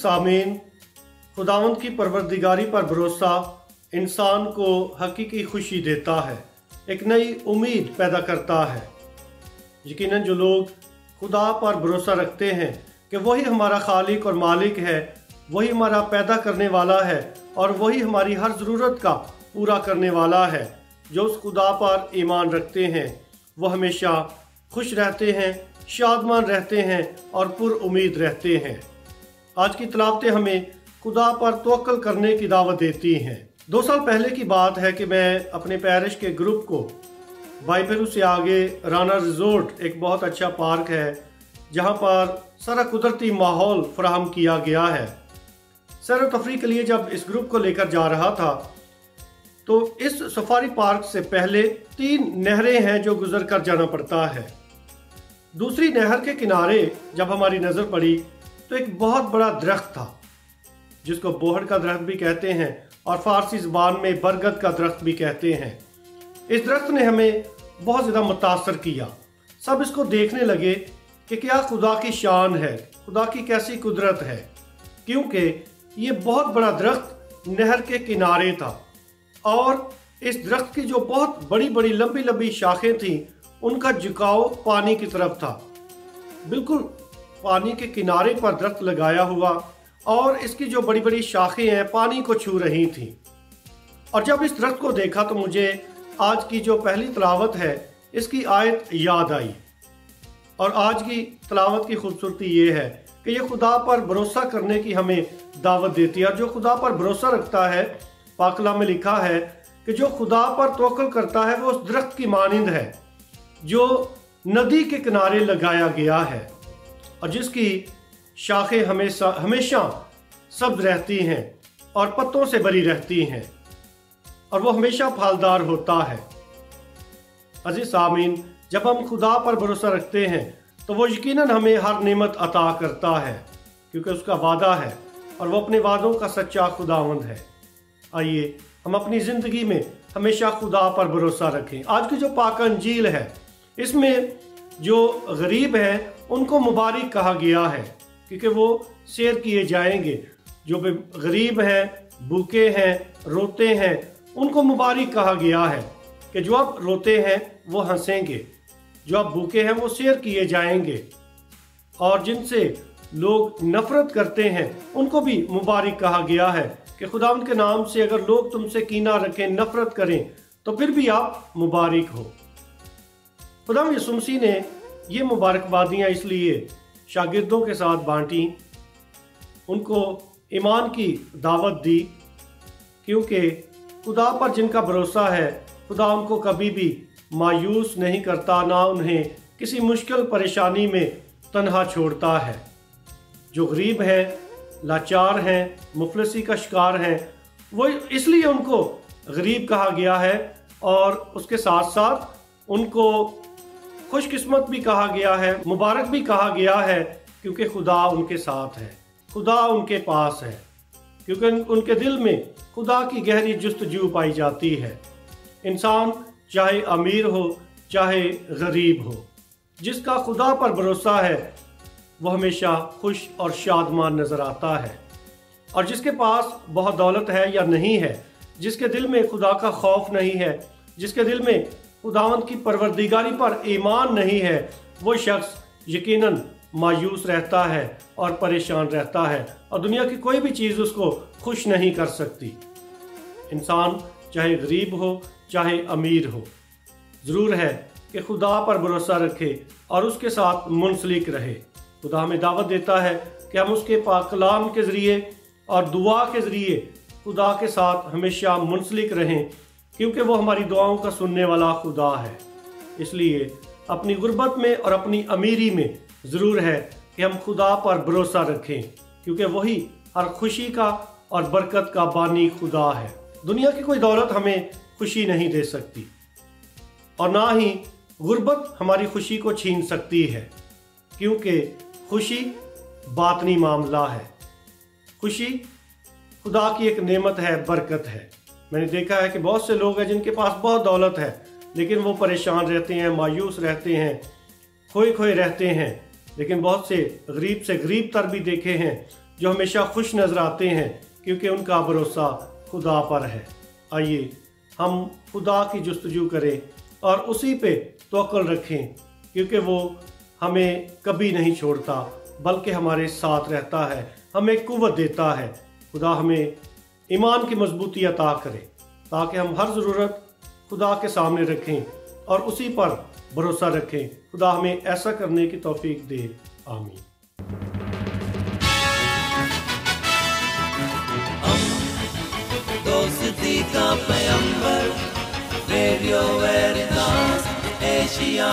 सामीन, खुदावंद की परवरदिगारी पर भरोसा इंसान को हकीकी खुशी देता है, एक नई उम्मीद पैदा करता है। यकीनन जो लोग खुदा पर भरोसा रखते हैं कि वही हमारा खालिक और मालिक है, वही हमारा पैदा करने वाला है और वही हमारी हर ज़रूरत का पूरा करने वाला है, जो उस खुदा पर ईमान रखते हैं वो हमेशा खुश रहते हैं, शादमान रहते हैं और पुरउम्मीद रहते हैं। आज की तिलावतें हमें खुदा पर तवक्कुल करने की दावत देती हैं। 2 साल पहले की बात है कि मैं अपने पैरिश के ग्रुप को बाईफेरू से आगे राना रिजोर्ट, एक बहुत अच्छा पार्क है जहां पर सारा कुदरती माहौल फराहम किया गया है, सैर व तफरीह के लिए जब इस ग्रुप को लेकर जा रहा था तो इस सफारी पार्क से पहले 3 नहरें हैं जो गुजर कर जाना पड़ता है। दूसरी नहर के किनारे जब हमारी नज़र पड़ी तो एक बहुत बड़ा दरख्त था जिसको बोहड़ का दरख्त भी कहते हैं और फारसी ज़बान में बरगद का दरख्त भी कहते हैं। इस दरख्त ने हमें बहुत ज़्यादा मुतासर किया। सब इसको देखने लगे कि क्या खुदा की शान है, खुदा की कैसी कुदरत है, क्योंकि ये बहुत बड़ा दरख्त नहर के किनारे था और इस दरख्त की जो बहुत बड़ी बड़ी लंबी लंबी शाखें थीं उनका झुकाव पानी की तरफ था। बिल्कुल पानी के किनारे पर दरख्त लगाया हुआ और इसकी जो बड़ी बड़ी शाखें हैं पानी को छू रही थीं। और जब इस दरख्त को देखा तो मुझे आज की जो पहली तिलावत है इसकी आयत याद आई। और आज की तिलावत की खूबसूरती ये है कि ये खुदा पर भरोसा करने की हमें दावत देती है। और जो खुदा पर भरोसा रखता है, पाक कलाम में लिखा है कि जो खुदा पर तवक्कुल करता है वो उस दरख्त की मानिंद है जो नदी के किनारे लगाया गया है और जिसकी शाखें हमेशा सब्ज रहती हैं और पत्तों से भरी रहती हैं और वो हमेशा फलदार होता है। अजीज सामीन, जब हम खुदा पर भरोसा रखते हैं तो वो यकीनन हमें हर नेमत अता करता है क्योंकि उसका वादा है और वो अपने वादों का सच्चा खुदावंद है। आइए हम अपनी ज़िंदगी में हमेशा खुदा पर भरोसा रखें। आज की जो पाक अंजील है इसमें जो गरीब हैं उनको मुबारक कहा गया है क्योंकि वो सैर किए जाएंगे। जो भी गरीब हैं, भूखे हैं, रोते हैं, उनको मुबारक कहा गया है कि जो अब रोते हैं वो हंसेंगे, जो अब भूखे हैं वो सैर किए जाएंगे और जिनसे लोग नफरत करते हैं उनको भी मुबारक कहा गया है कि खुदावंद के नाम से अगर लोग तुमसे कीना रखें, नफरत करें तो फिर भी आप मुबारक हो। खुदावंद यीशु मसीह ने ये मुबारकबादियाँ इसलिए शागिर्दों के साथ बांटी, उनको ईमान की दावत दी क्योंकि खुदा पर जिनका भरोसा है खुदा उनको कभी भी मायूस नहीं करता, ना उन्हें किसी मुश्किल परेशानी में तन्हा छोड़ता है। जो गरीब हैं, लाचार हैं, मुफलसी का शिकार हैं, वो इसलिए उनको गरीब कहा गया है और उसके साथ साथ उनको खुशकिस्मत भी कहा गया है, मुबारक भी कहा गया है क्योंकि खुदा उनके साथ है, खुदा उनके पास है, क्योंकि उनके दिल में खुदा की गहरी जुस्तजू पाई जाती है। इंसान चाहे अमीर हो चाहे गरीब हो, जिसका खुदा पर भरोसा है वो हमेशा खुश और शादमान नजर आता है। और जिसके पास बहुत दौलत है या नहीं है, जिसके दिल में खुदा का खौफ नहीं है, जिसके दिल में खुदावंद की परवरदिगारी पर ईमान नहीं है, वो शख्स यकीनन मायूस रहता है और परेशान रहता है और दुनिया की कोई भी चीज़ उसको खुश नहीं कर सकती। इंसान चाहे गरीब हो चाहे अमीर हो, ज़रूर है कि खुदा पर भरोसा रखे और उसके साथ मुंसलिक रहे। खुदा हमें दावत देता है कि हम उसके पाक कलाम के ज़रिए और दुआ के ज़रिए खुदा के साथ हमेशा मुंसलिक रहें क्योंकि वो हमारी दुआओं का सुनने वाला खुदा है। इसलिए अपनी गुर्बत में और अपनी अमीरी में ज़रूर है कि हम खुदा पर भरोसा रखें क्योंकि वही हर खुशी का और बरकत का बानी खुदा है। दुनिया की कोई दौलत हमें खुशी नहीं दे सकती और ना ही गुर्बत हमारी खुशी को छीन सकती है क्योंकि खुशी बातनी मामला है। खुशी खुदा की एक नेमत है, बरकत है। मैंने देखा है कि बहुत से लोग हैं जिनके पास बहुत दौलत है लेकिन वो परेशान रहते हैं, मायूस रहते हैं, खोए खोए रहते हैं। लेकिन बहुत से गरीब तर भी देखे हैं جو ہمیشہ خوش نظر آتے ہیں کیونکہ ان کا بھروسہ خدا پر ہے۔ آئیے ہم خدا کی جستجو کریں اور اسی پہ توکل رکھیں، کیونکہ وہ ہمیں کبھی نہیں چھوڑتا بلکہ ہمارے ساتھ رہتا ہے، ہمیں قوت دیتا ہے۔ خدا ہمیں ایمان کی مضبوطی عطا کرے تاکہ ہم ہر ضرورت خدا کے سامنے رکھیں اور اسی پر بھروسہ رکھیں۔ خدا ہمیں ایسا کرنے کی توفیق دے، آمین۔ دوستی کا پیمبر، ریڈیو ویریتاس ایشیا۔